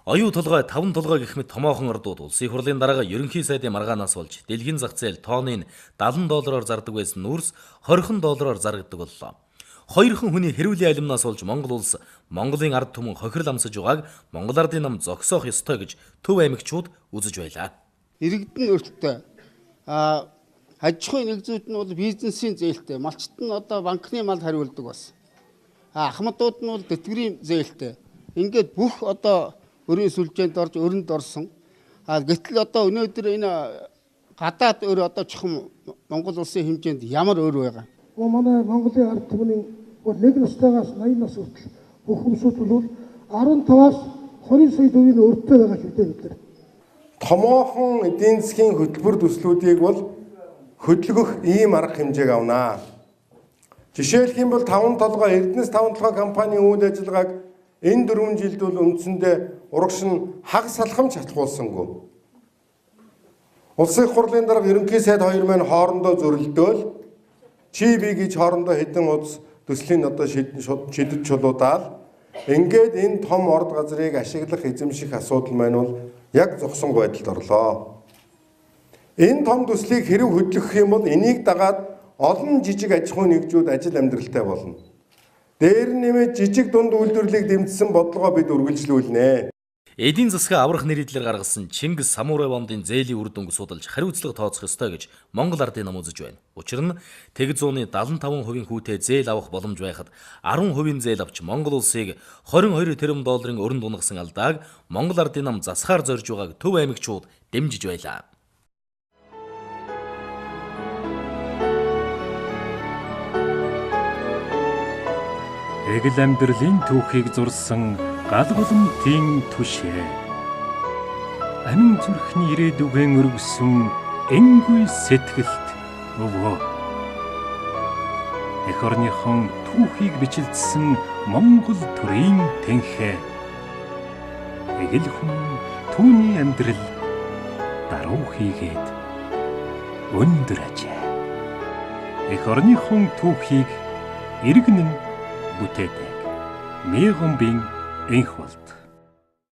Оюу толгой, таван толгой гэх мэт томоохон ордууд улсын хурлын дарга ерөнхий сайдын маргаанаас болж дэлхийн зах зээл тонныг $70 зардаг байсан нүүрс $20 зарагддаг боллоо. Хоёрхан хүний хэрүүлийн алимнаас болж Монгол улс Монголын ард түмэн хохирол амсаж байгааг Монгол Ардын нам зогсоох ёстой гэж төв аймагчууд үзэж байлаа. Иргэдэн өртөө аж ахуйн нэгжүүд нь бол бизнесийн зээлтэй, малчт нь одоо банкны мал хариулдаг бас. Ахмадууд нь бол тэтгэврийн зээлтэй. Ингээд бүх одоо өрийн сүлжээнд орж өрөнд орсон. Гэтэл одоо өнөөдөр энэ гадаад өр одоо чухам Монгол улсын хэмжээнд ямар өр байгаа? Манай Монголын ард түмний нэг настайгаас 80 нас хүртэл бүх хүмүүсүүд бол 15-аас 20 сая төгрөгийн өртөө байгаа шүү дээ бид нар. Томоохон эдийн засгийн хөтөлбөр төслүүдийг бол хөдөлгөх ийм арга хэмжээг авнаа. Жишээлх юм бол 5 толгой Эрдэнэс 5 толгой компанийн үйл ажиллагааг энэ 4 жилд бол үндсэндээ урагш нь хаг салхам чатгуулсангүй. Улсын хурлын дарга ерөнхий сайд хоёр маань хоорондоо зөрөлдөөл чи би гэж хоорондоо хэдэн удаа төслийн одоо шидэд чулуудаал ингээд энэ том орд газрыг ашиглах эзэмших асуудал маань бол яг зогсон байдалд орлоо. Энэ том төслийг хэрэг хөдлөх юм бол энийг дагаад олон жижиг аж ахуйн нэгжүүд ажил амьдралтай болно. Дээр нэмээд жижиг дунд үйлдвэрлэлийг дэмжсэн бодлогоо бид үргэлжлүүлнэ. Эдийн засгаа аврах нэрийдлэр гаргасан Чингис Самурай бондын зээлийн үр дүнг судалж хариуцлага тооцох ёстой гэж Монгол Ардын нам үзэж байна. Учир нь Тэг зууны 75% хүүтэй зээл авах боломж байхад 10% зээл авч Монгол улсыг $22 тэрбум өрөнд унгасан алдааг Монгол Ардын нам засахаар зорж байгааг төв аймагчууд дэмжиж байлаа. Эгэл амьдралын түүхийг зурсан галгуламтын түшээ. Амин зүрхний ирээдүгэн өргөсөн энгүй сэтгэлд өвөө. Эх орныхон түүхийг бичлэлсэн Монгол төрийн тэнхээ. Эгэл хүн түүний амьдрал даруй хийгээд өндөр ажээ. Эх орныхон түүхийг иргэн нь бүтээдэг. Мегомбин энх бол